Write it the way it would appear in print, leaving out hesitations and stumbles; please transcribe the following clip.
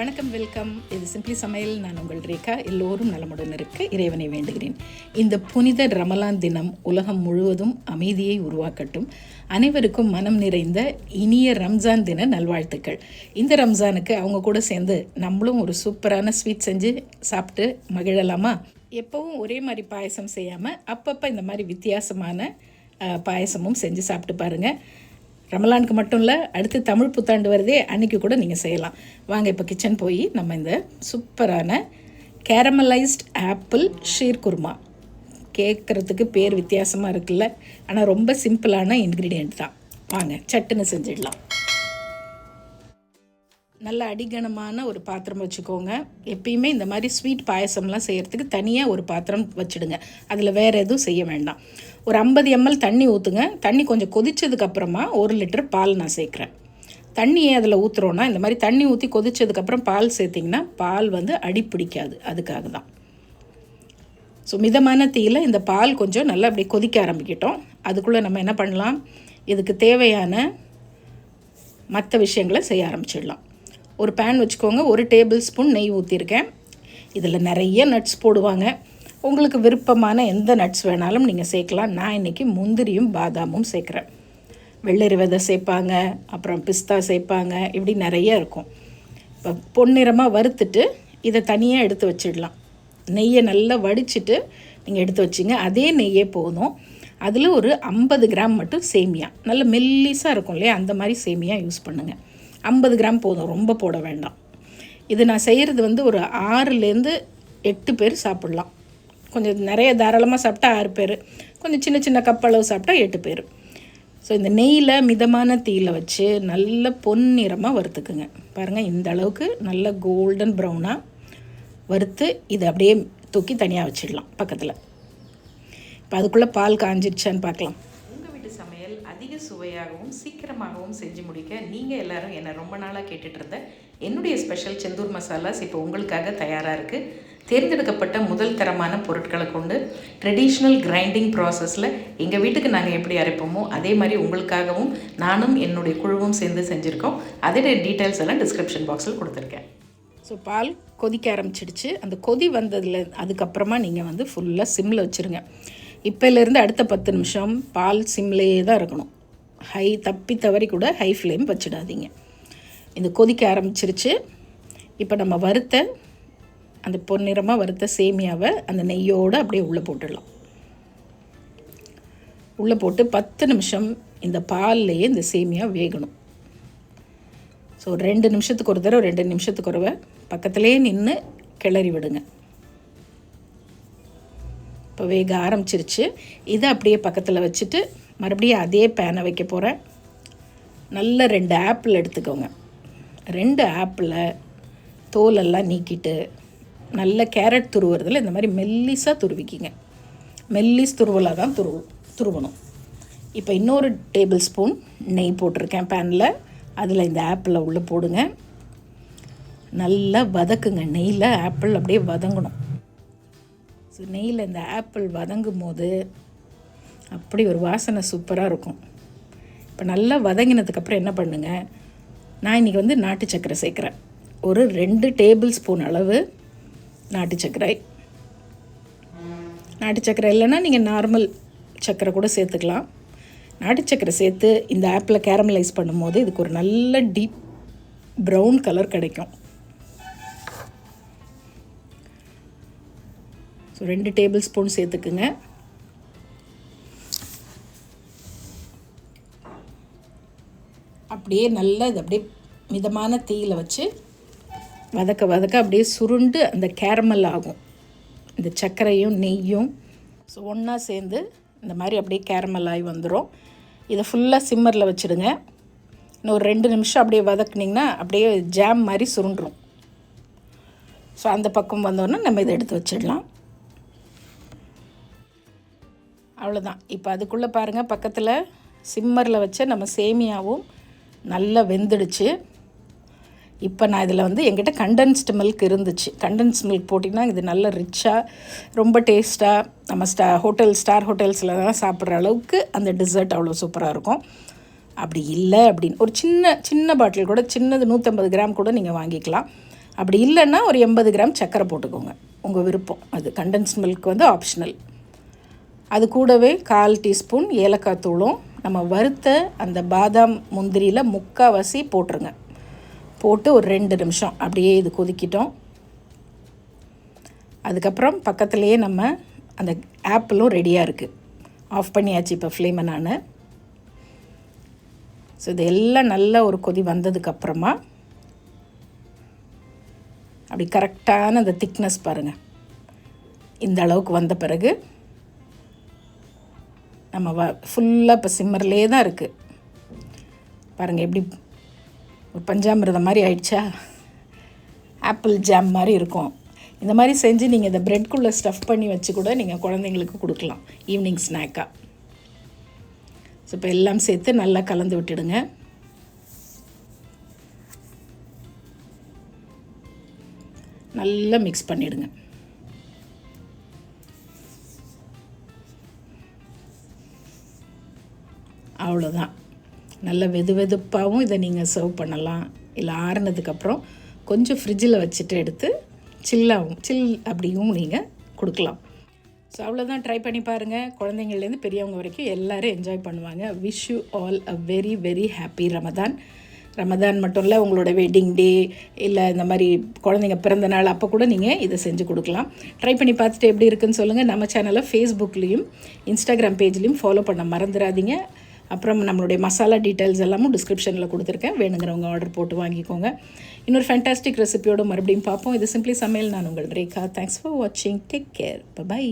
வணக்கம், வெல்கம். இது சிம்பிளி சமையல். நான் உங்கள் ரேகா. எல்லோரும் நலமுடன் இருக்க இறைவனை வேண்டுகிறேன். இந்த புனித ரமலான் தினம் உலகம் முழுவதும் அமைதியை உருவாக்கட்டும். அனைவருக்கும் மனம் நிறைந்த இனிய ரம்ஜான் தின நல்வாழ்த்துக்கள். இந்த ரம்ஜானுக்கு அவங்க கூட சேர்ந்து நம்மளும் ஒரு சூப்பரான ஸ்வீட் செஞ்சு சாப்பிட்டு மகிழலாமா? எப்போவும் ஒரே மாதிரி பாயசம் செய்யாமல் அப்பப்போ இந்த மாதிரி வித்தியாசமான பாயசமும் செஞ்சு சாப்பிட்டு பாருங்கள். ரமலானுக்கு மட்டும் இல்லை, அடுத்து தமிழ் புத்தாண்டு வருதே, அன்றைக்கி கூட நீங்கள் செய்யலாம். வாங்க இப்போ கிச்சன் போய் நம்ம இந்த சூப்பரான கேரமலைஸ்ட் ஆப்பிள் ஷீர் குருமா, கேட்குறதுக்கு பேர் வித்தியாசமாக இருக்குல்ல, ஆனால் ரொம்ப சிம்பிளான இன்க்ரீடியண்ட் தான். வாங்க சட்டுன்னு செஞ்சிடலாம். நல்ல அடிகனமான ஒரு பாத்திரம் வச்சுக்கோங்க. எப்பயுமே இந்த மாதிரி ஸ்வீட் பாயசம்லாம் செய்கிறதுக்கு தனியாக ஒரு பாத்திரம் வச்சுடுங்க. அதில் வேறு எதுவும் செய்ய வேண்டாம். ஒரு 50 ml தண்ணி ஊற்றுங்க. தண்ணி கொஞ்சம் கொதித்ததுக்கப்புறமா 1 லிட்டர் பால் நான் சேர்க்குறேன். தண்ணியே அதில் ஊற்றுறோன்னா, இந்த மாதிரி தண்ணி ஊற்றி கொதித்ததுக்கப்புறம் பால் சேர்த்திங்கன்னா பால் அடி பிடிக்காது. அதுக்காக தான். ஸோ மிதமான தீயில் இந்த பால் கொஞ்சம் நல்லா அப்படி கொதிக்க ஆரம்பிக்கிட்டோம். அதுக்குள்ளே நம்ம என்ன பண்ணலாம், இதுக்கு தேவையான மற்ற விஷயங்களை செய்ய ஆரம்பிச்சிடலாம். ஒரு பேன் வச்சுக்கோங்க. 1 டேபிள் ஸ்பூன் நெய் ஊற்றிருக்கேன். இதில் நிறைய நட்ஸ் போடுவாங்க. உங்களுக்கு விருப்பமான எந்த நட்ஸ் வேணாலும் நீங்கள் சேர்க்கலாம். நான் இன்றைக்கி முந்திரியும் பாதாமும் சேர்க்குறேன். வெள்ளரி விதை சேர்ப்பாங்க, அப்புறம் பிஸ்தா சேர்ப்பாங்க, இப்படி நிறைய இருக்கும். இப்போ பொன்னிறமாக வறுத்துட்டு இதை தனியாக எடுத்து வச்சிடலாம். நெய்யை நல்லா வடிச்சிட்டு நீங்கள் எடுத்து வச்சிங்க. அதே நெய்யே போதும். அதில் ஒரு 50 கிராம் மட்டும் சேமியா, நல்ல மெல்லிஸாக இருக்கும் இல்லையா, அந்த மாதிரி சேமியா யூஸ் பண்ணுங்கள். 50 கிராம் போதும், ரொம்ப போட வேண்டாம். இது நான் செய்கிறது ஒரு 6லேருந்து 8 பேர் சாப்பிட்லாம். கொஞ்சம் நிறைய தாராளமாக சாப்பிட்டா 6 பேர், கொஞ்சம் சின்ன சின்ன கப்பளவு சாப்பிட்டா 8 பேர். ஸோ இந்த நெய்யில் மிதமான தீயில் வச்சு நல்ல பொன்னிறமாக வறுத்துக்குங்க. பாருங்கள், இந்த அளவுக்கு நல்ல கோல்டன் ப்ரௌனாக வறுத்து இதை அப்படியே தூக்கி தனியாக வச்சிடலாம் பக்கத்தில். இப்போ அதுக்குள்ளே பால் காஞ்சிடுச்சான்னு பார்க்கலாம். உங்கள் வீட்டு சமையல் அதிக சுவையாகவும் சீக்கிரமாகவும் செஞ்சு முடிக்க நீங்கள் எல்லோரும் என்னை ரொம்ப நாளாக கேட்டுட்டு இருந்த என்னுடைய ஸ்பெஷல் செந்தூர் மசாலாஸ் இப்போ உங்களுக்காக தயாராக இருக்குது. தேர்ந்தெடுக்கப்பட்ட முதல் தரமான பொருட்களை கொண்டு ட்ரெடிஷ்னல் கிரைண்டிங் ப்ராசஸில் எங்கள் வீட்டுக்கு நாங்கள் எப்படி அரைப்போமோ அதே மாதிரி உங்களுக்காகவும் நானும் என்னுடைய குழுவும் சேர்ந்து செஞ்சுருக்கோம். அதோட டீட்டெயில்ஸ் எல்லாம் டிஸ்கிரிப்ஷன் பாக்ஸில் கொடுத்துருக்கேன். ஸோ பால் கொதிக்க ஆரம்பிச்சிடுச்சு. அந்த கொதி வந்ததில் அதுக்கப்புறமா நீங்கள் ஃபுல்லாக சிம்மில் வச்சுருங்க. இப்போலேருந்து அடுத்த 10 நிமிஷம் பால் சிம்லேயே தான் இருக்கணும். ஹை தப்பி தவறி கூட ஹை ஃப்ளேம் வச்சிடாதீங்க. இந்த கொதிக்க ஆரம்பிச்சிருச்சு. இப்போ நம்ம வறுத்த அந்த பொன்னிறமாக வறுத்த சேமியாவை அந்த நெய்யோடு அப்படியே உள்ளே போட்டுடலாம். உள்ளே போட்டு 10 நிமிஷம் இந்த பால்லையே இந்த சேமியா வேகணும். ஸோ 2 நிமிஷத்துக்கு ஒரு தடவை 2 நிமிஷத்துக்கு ஒருவை பக்கத்துலேயே நின்று கிளறி விடுங்க. இப்போ வேக ஆரம்பிச்சிருச்சு. இதை அப்படியே பக்கத்தில் வச்சுட்டு மறுபடியும் அதே பேனை வைக்க போகிறேன். நல்ல 2 ஆப்பிள் எடுத்துக்கோங்க. 2 ஆப்பிளை தோலெல்லாம் நீக்கிட்டு நல்ல கேரட் துருவுறதில் இந்த மாதிரி மெல்லிஸாக துருவிக்கிங்க. மெல்லிஸ் துருவலாக தான் துருவணும். இப்போ இன்னொரு டேபிள் ஸ்பூன் நெய் போட்டிருக்கேன் பேனில். அதில் இந்த ஆப்பிளை உள்ளே போடுங்க. நல்லா வதக்குங்க. நெய்யில் ஆப்பிள் அப்படியே வதங்கணும். ஸோ நெய்யில் இந்த ஆப்பிள் வதங்கும் போது அப்படி ஒரு வாசனை சூப்பராக இருக்கும். இப்போ நல்லா வதங்கினதுக்கப்புறம் என்ன பண்ணுங்கள், நான் இன்றைக்கி நாட்டு சர்க்கரை சேர்க்குறேன். ஒரு 2 டேபிள் ஸ்பூன் அளவு நாட்டு சர்க்கரை. நாட்டு சர்க்கரை இல்லைன்னா நீங்கள் நார்மல் சர்க்கரை கூட சேர்த்துக்கலாம். நாட்டு சர்க்கரை சேர்த்து இந்த ஆப்பிளை கேரமலைஸ் பண்ணும்போது இதுக்கு ஒரு நல்ல டீப் ப்ரௌன் கலர் கிடைக்கும். ஸோ 2 டேபிள் ஸ்பூன் சேர்த்துக்குங்க. அப்படியே நல்லா இது அப்படியே மிதமான தீயில் வச்சு வதக்க வதக்க அப்படியே சுருண்டு அந்த கேரமல் ஆகும். இந்த சர்க்கரையும் நெய்யும் ஸோ ஒன்றா சேர்ந்து இந்த மாதிரி அப்படியே கேரமல் ஆகி வந்துடும். இதை ஃபுல்லாக சிம்மரில் வச்சுடுங்க. இன்னும் ஒரு 2 நிமிஷம் அப்படியே வதக்குனிங்கன்னா அப்படியே ஜாம் மாதிரி சுருண்டுரும். ஸோ அந்த பக்கம் வந்தோன்னா நம்ம இதை எடுத்து வச்சிடலாம். அவ்வளோதான். இப்போ அதுக்குள்ளே பாருங்கள், பக்கத்தில் சிம்மரில் வச்ச நம்ம சேமியாவும் நல்லா வெந்துடுச்சு. இப்போ நான் இதில் என்கிட்ட கண்டென்ஸ்டு மில்க் இருந்துச்சு. கண்டென்ஸ்ட் மில்க் போட்டிங்கன்னா இது நல்ல ரிச்சாக ரொம்ப டேஸ்ட்டாக நம்ம ஸ்டார் ஹோட்டல்ஸில் தான் சாப்பிட்ற அளவுக்கு அந்த டிசர்ட் அவ்வளோ சூப்பராக இருக்கும். அப்படி இல்லை அப்படின்னு ஒரு சின்ன பாட்டில் கூட, சின்னது 150 கிராம் கூட நீங்கள் வாங்கிக்கலாம். அப்படி இல்லைன்னா ஒரு 80 கிராம் சர்க்கரை போட்டுக்கோங்க, உங்கள் விருப்பம். அது கண்டென்ஸ் மில்க் வந்து ஆப்ஷனல். அது கூடவே 1/4 டீஸ்பூன் ஏலக்காய் தூளும் நம்ம வறுத்த அந்த பாதாம் முந்திரியில் முக்கால்வாசி போட்டுருங்க. போட்டு ஒரு 2 நிமிஷம் அப்படியே இது கொதிக்கிட்டோம். அதுக்கப்புறம் பக்கத்துலேயே நம்ம அந்த ஆப்பிளும் ரெடியாக இருக்குது. ஆஃப் பண்ணியாச்சு இப்போ ஃப்ளேமை நான். ஸோ இது எல்லாம் நல்ல ஒரு கொதி வந்ததுக்கப்புறமா அப்படி கரெக்டான அந்த திக்னஸ் பாருங்கள். இந்த அளவுக்கு வந்த பிறகு நம்ம ஃபுல்லாக இப்போ சிம்மர்லேயே தான் இருக்குது. பாருங்கள் எப்படி ஒரு பஞ்சாமிரதம் மாதிரி ஆயிடுச்சா, ஆப்பிள் ஜாம் மாதிரி இருக்கும். இந்த மாதிரி செஞ்சு நீங்கள் இந்த ப்ரெட்குள்ளே ஸ்டஃப் பண்ணி வச்சு கூட நீங்கள் குழந்தைங்களுக்கு கொடுக்கலாம் ஈவினிங் ஸ்நாக்காக. ஸோ இப்போ எல்லாம் சேர்த்து நல்லா கலந்து விட்டுடுங்க. நல்லா மிக்ஸ் பண்ணிவிடுங்க. அவ்வளோதான். நல்ல வெதுவெதுப்பாகவும் இதை நீங்கள் சர்வ் பண்ணலாம். இல்லை ஆறுனதுக்கப்புறம் கொஞ்சம் ஃப்ரிட்ஜில் வச்சுட்டு எடுத்து சில் அப்படியும் நீங்கள் கொடுக்கலாம். ஸோ அவ்வளோதான். ட்ரை பண்ணி பாருங்கள். குழந்தைங்கள்லேருந்து பெரியவங்க வரைக்கும் எல்லோரும் என்ஜாய் பண்ணுவாங்க. Wish you all a very very happy Ramadan. Ramadan மட்டும் இல்லை, உங்களோட வெட்டிங் டே இல்லை இந்த மாதிரி குழந்தைங்க பிறந்த நாள் அப்போ கூட நீங்கள் இதை செஞ்சு கொடுக்கலாம். ட்ரை பண்ணி பார்த்துட்டு எப்படி இருக்குன்னு சொல்லுங்கள். நம்ம சேனலை ஃபேஸ்புக்லேயும் இன்ஸ்டாகிராம் பேஜ்லேயும் ஃபாலோ பண்ண மறந்துடாதீங்க. அப்புறம் நம்மளுடைய மசாலா டீட்டெயில்ஸ் எல்லாமும் டிஸ்கிரிப்ஷனில் கொடுத்துருக்கேன். வேணுங்கிறவங்க ஆர்டர் போட்டு வாங்கிக்கோங்க. இன்னொரு ஃபேண்டாஸ்டிக் ரெசிபியோடு மறுபடியும் பார்ப்போம். இது சிம்பிளி சமையல். நான் உங்கள் ரேகா. தேங்க்ஸ் ஃபார் வாட்சிங். Take care. பை.